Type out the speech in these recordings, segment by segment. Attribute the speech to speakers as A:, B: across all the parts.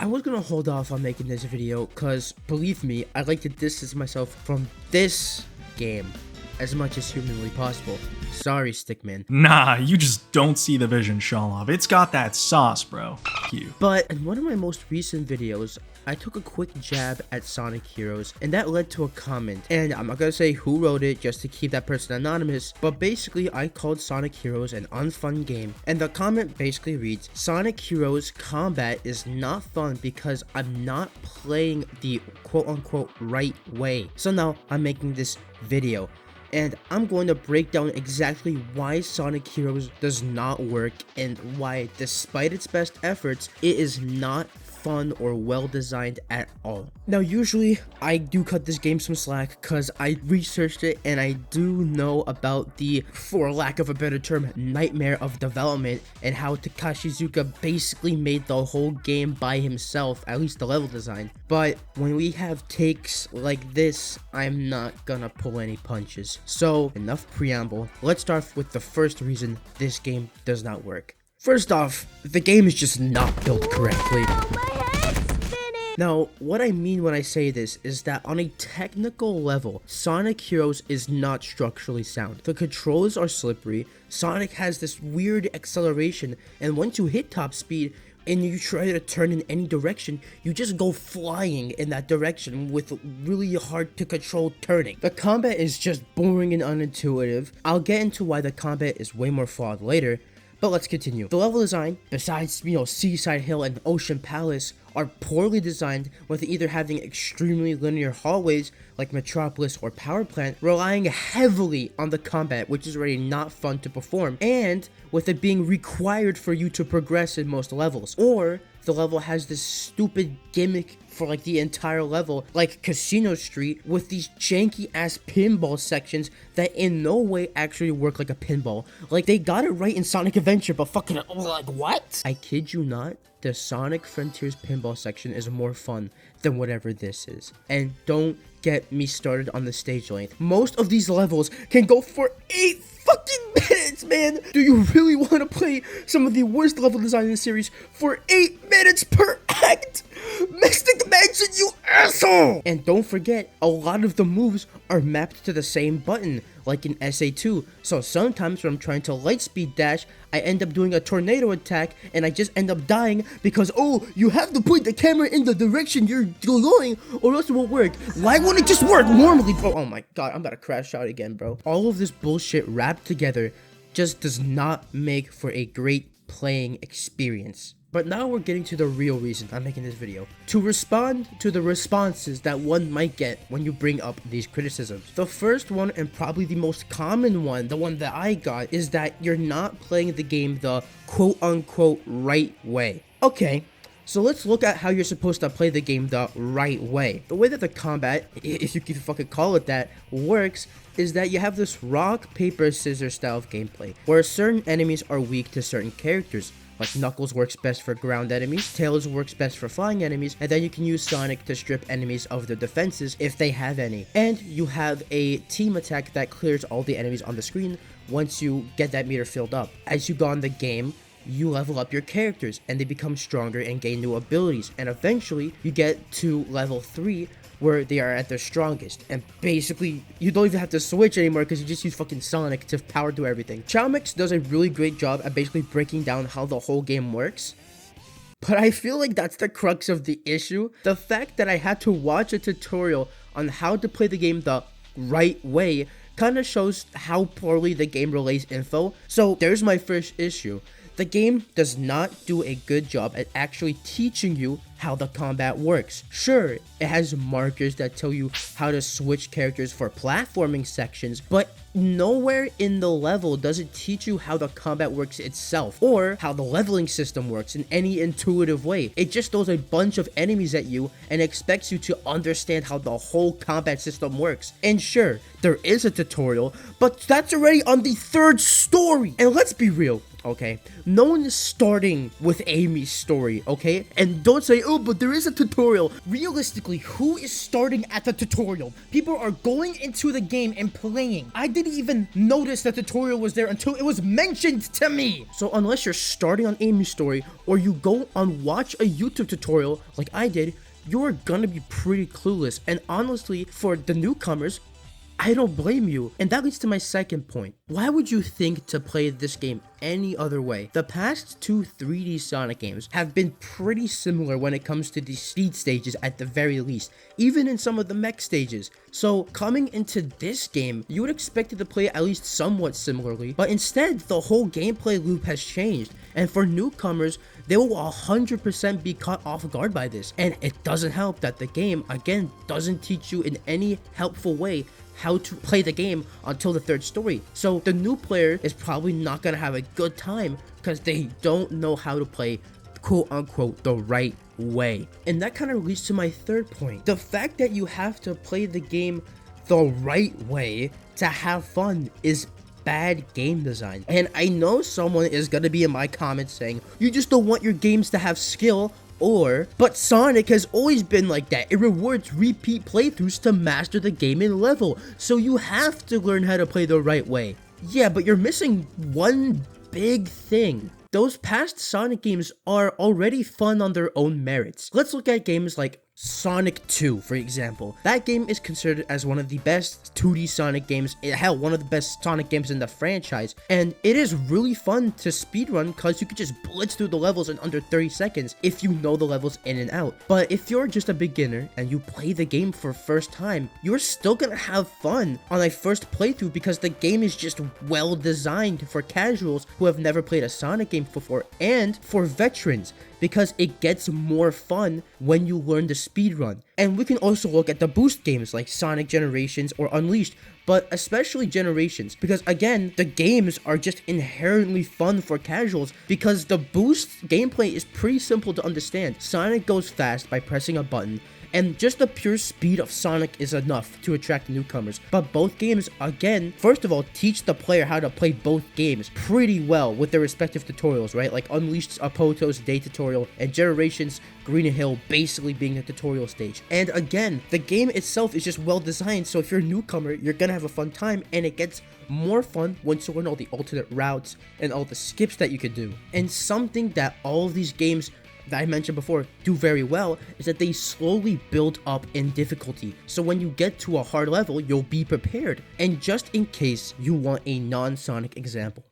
A: I was gonna hold off on making this video because, believe me, I'd like to distance myself from this game as much as humanly possible. Sorry, Stickman.
B: Nah, you just don't see the vision, Shalov. It's got that sauce, bro. F you.
A: But in one of my most recent videos, I took a quick jab at Sonic Heroes, and that led to a comment. And I'm not gonna say who wrote it just to keep that person anonymous, but basically I called Sonic Heroes an unfun game. And the comment basically reads, Sonic Heroes combat is not fun because I'm not playing the quote-unquote right way. So now I'm making this video, and I'm going to break down exactly why Sonic Heroes does not work and why, despite its best efforts, it is not fun or well designed at all. Now, usually I do cut this game some slack because I researched it and I do know about the, for lack of a better term, nightmare of development and how Takashi Iizuka basically made the whole game by himself, at least the level design. But when we have takes like this, I'm not gonna pull any punches. So enough preamble, let's start with the first reason this game does not work. First off, the game is just not built correctly. Now, what I mean when I say this is that on a technical level, Sonic Heroes is not structurally sound. The controls are slippery, Sonic has this weird acceleration, and once you hit top speed and you try to turn in any direction, you just go flying in that direction with really hard to control turning. The combat is just boring and unintuitive. I'll get into why the combat is way more flawed later, but let's continue. The level design, besides, Seaside Hill and Ocean Palace, are poorly designed, with either having extremely linear hallways like Metropolis or Power Plant, relying heavily on the combat, which is already not fun to perform, and with it being required for you to progress in most levels. Or the level has this stupid gimmick for like the entire level, like Casino Street, with these janky ass pinball sections that in no way actually work like a pinball. Like, they got it right in Sonic Adventure, but fucking like, what? I kid you not, the Sonic Frontiers pinball section is more fun than whatever this is. And don't get me started on the stage length. Most of these levels can go for 8 fucking minutes, man. Do you really want to play some of the worst level design in the series for 8 minutes per act? Mystic Mansion, you asshole! And don't forget, a lot of the moves are mapped to the same button, like in SA2. So sometimes when I'm trying to lightspeed dash, I end up doing a tornado attack, and I just end up dying because, oh, you have to point the camera in the direction you're going, or else it won't work. Why won't it just work normally, bro? Oh my god, I'm about to crash out again, bro. All of this bullshit wrapped together just does not make for a great playing experience. But now we're getting to the real reason I'm making this video. To respond to the responses that one might get when you bring up these criticisms. The first one, and probably the most common one, the one that I got, is that you're not playing the game the quote-unquote right way. Okay, so let's look at how you're supposed to play the game the right way. The way that the combat, if you can fucking call it that, works is that you have this rock, paper, scissors style of gameplay, where certain enemies are weak to certain characters. Like Knuckles works best for ground enemies, Tails works best for flying enemies, and then you can use Sonic to strip enemies of their defenses if they have any. And you have a team attack that clears all the enemies on the screen once you get that meter filled up. As you go on the game, you level up your characters and they become stronger and gain new abilities, and eventually you get to level 3 where they are at their strongest, and basically you don't even have to switch anymore because you just use fucking Sonic to power through everything. Chowmix does a really great job at basically breaking down how the whole game works, but I feel like that's the crux of the issue. The fact that I had to watch a tutorial on how to play the game the right way kind of shows how poorly the game relays info. So there's my first issue. The game does not do a good job at actually teaching you how the combat works. Sure, it has markers that tell you how to switch characters for platforming sections, but nowhere in the level does it teach you how the combat works itself, or how the leveling system works in any intuitive way. It just throws a bunch of enemies at you and expects you to understand how the whole combat system works. And sure, there is a tutorial, but that's already on the 3rd story. And let's be real, okay? No one is starting with Amy's story, okay? And don't say, oh, but there is a tutorial. Realistically, who is starting at the tutorial? People are going into the game and playing. I didn't even notice the tutorial was there until it was mentioned to me. So unless you're starting on Amy's story, or you go and watch a YouTube tutorial like I did, you're gonna be pretty clueless. And honestly, for the newcomers, I don't blame you. And that leads to my second point. Why would you think to play this game any other way? The past two 3D Sonic games have been pretty similar when it comes to the speed stages at the very least, even in some of the mech stages. So coming into this game, you would expect it to play at least somewhat similarly, but instead the whole gameplay loop has changed. And for newcomers, they will 100% be caught off guard by this. And it doesn't help that the game, again, doesn't teach you in any helpful way how to play the game until the third story. So the new player is probably not gonna have a good time because they don't know how to play quote unquote the right way. And that kind of leads to my third point. The fact that you have to play the game the right way to have fun is bad game design. And I know someone is gonna be in my comments saying, you just don't want your games to have skill, but Sonic has always been like that. It rewards repeat playthroughs to master the game and level, so you have to learn how to play the right way. Yeah, but you're missing one big thing. Those past Sonic games are already fun on their own merits. Let's look at games like Sonic 2, for example. That game is considered as one of the best 2D Sonic games, hell, one of the best Sonic games in the franchise, and it is really fun to speedrun because you could just blitz through the levels in under 30 seconds if you know the levels in and out. But if you're just a beginner and you play the game for first time, you're still gonna have fun on a first playthrough because the game is just well designed for casuals who have never played a Sonic game before, and for veterans, because it gets more fun when you learn the speedrun. And we can also look at the boost games like Sonic Generations or Unleashed, but especially Generations, because again, the games are just inherently fun for casuals because the boost gameplay is pretty simple to understand. Sonic goes fast by pressing a button, and just the pure speed of Sonic is enough to attract newcomers. But both games, again, first of all, teach the player how to play both games pretty well with their respective tutorials, right? Like Unleashed's Apoto's day tutorial, and Generations Green Hill basically being the tutorial stage. And again, the game itself is just well designed, so if you're a newcomer, you're gonna have a fun time, and it gets more fun once you learn all the alternate routes and all the skips that you could do. And something that all of these games that I mentioned before do very well is that they slowly build up in difficulty. So when you get to a hard level, you'll be prepared. And just in case you want a non-Sonic example,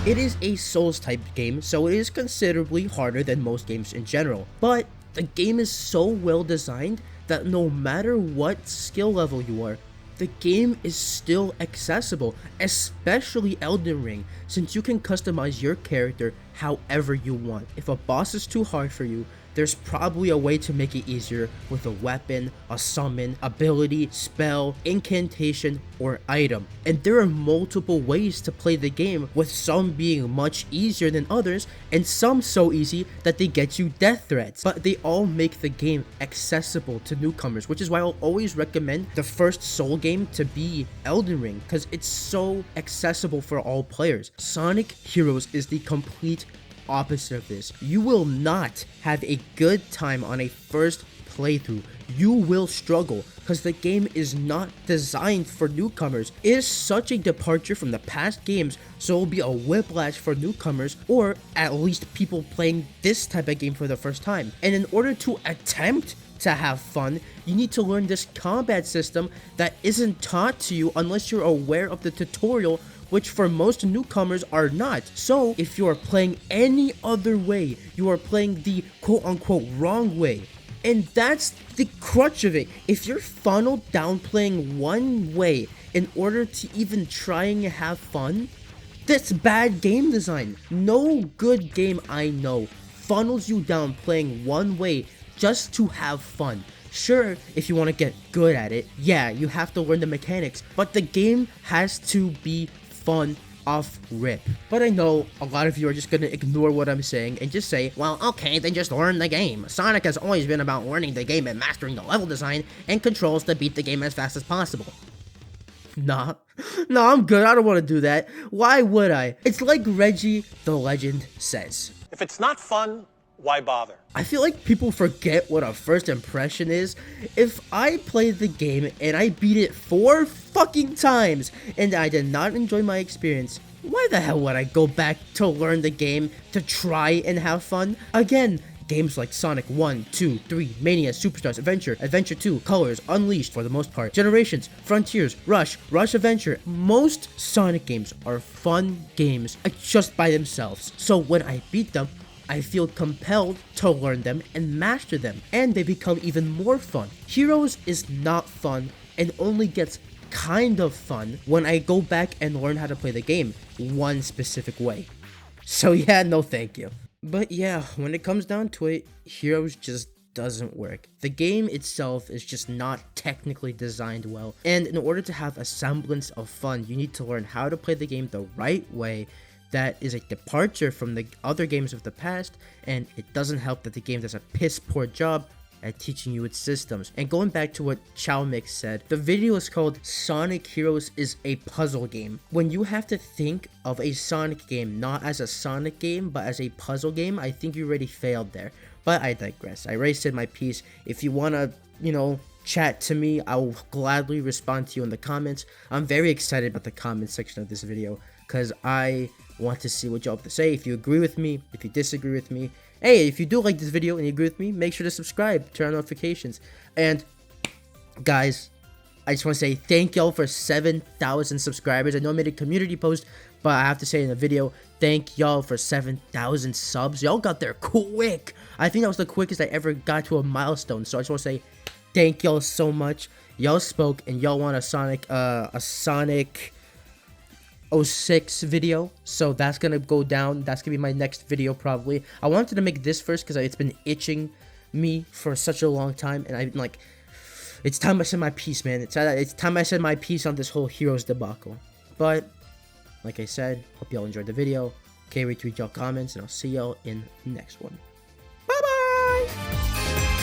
A: it is a Souls type game, so it is considerably harder than most games in general. But the game is so well designed that no matter what skill level you are, the game is still accessible, especially Elden Ring, since you can customize your character however you want. If a boss is too hard for you, there's probably a way to make it easier with a weapon, a summon, ability, spell, incantation, or item. And there are multiple ways to play the game, with some being much easier than others, and some so easy that they get you death threats. But they all make the game accessible to newcomers, which is why I'll always recommend the first Soul game to be Elden Ring, because it's so accessible for all players. Sonic Heroes is the complete opposite of this. You will not have a good time on a first playthrough. You will struggle because the game is not designed for newcomers. It is such a departure from the past games, so it will be a whiplash for newcomers, or at least people playing this type of game for the first time. And in order to attempt to have fun, you need to learn this combat system that isn't taught to you unless you're aware of the tutorial, which for most newcomers are not. So if you are playing any other way, you are playing the quote-unquote wrong way. And that's the crutch of it. If you're funneled down playing one way in order to even try and have fun, that's bad game design. No good game I know funnels you down playing one way just to have fun. Sure, if you want to get good at it, yeah, you have to learn the mechanics, but the game has to be fun off rip. But I know a lot of you are just gonna ignore what I'm saying and just say, well, okay, then just learn the game. Sonic has always been about learning the game and mastering the level design and controls to beat the game as fast as possible. Nah. No, I'm good. I don't want to do that. Why would I? It's like Reggie the Legend says.
C: If it's not fun, why bother?
A: I feel like people forget what a first impression is. If I played the game and I beat it 4 fucking times and I did not enjoy my experience, why the hell would I go back to learn the game, to try and have fun? Again, games like Sonic 1, 2, 3, Mania, Superstars, Adventure, Adventure 2, Colors, Unleashed for the most part, Generations, Frontiers, Rush, Rush Adventure. Most Sonic games are fun games just by themselves. So when I beat them, I feel compelled to learn them and master them, and they become even more fun. Heroes is not fun and only gets kind of fun when I go back and learn how to play the game one specific way. So yeah, no thank you. But yeah, when it comes down to it, Heroes just doesn't work. The game itself is just not technically designed well, and in order to have a semblance of fun, you need to learn how to play the game the right way. That is a departure from the other games of the past, and it doesn't help that the game does a piss poor job at teaching you its systems. And going back to what Chow Mix said, the video is called Sonic Heroes is a puzzle game. When you have to think of a Sonic game not as a Sonic game but as a puzzle game, I think you already failed there. But I digress. I already said my piece. If you wanna, chat to me, I will gladly respond to you in the comments. I'm very excited about the comment section of this video because I want to see what y'all have to say. If you agree with me, if you disagree with me. Hey, if you do like this video and you agree with me, make sure to subscribe, turn on notifications. And guys, I just want to say thank y'all for 7,000 subscribers. I know I made a community post, but I have to say in the video, thank y'all for 7,000 subs. Y'all got there quick. I think that was the quickest I ever got to a milestone. So I just want to say thank y'all so much. Y'all spoke and y'all want a Sonic 06 video, so that's gonna go down. That's gonna be my next video probably. I wanted to make this first because it's been itching me for such a long time, and I'm like, it's time I said my piece, man. It's time I said my piece on this whole Heroes debacle. But like I said, hope y'all enjoyed the video. Okay, retweet y'all comments, and I'll see y'all in the next one. Bye bye.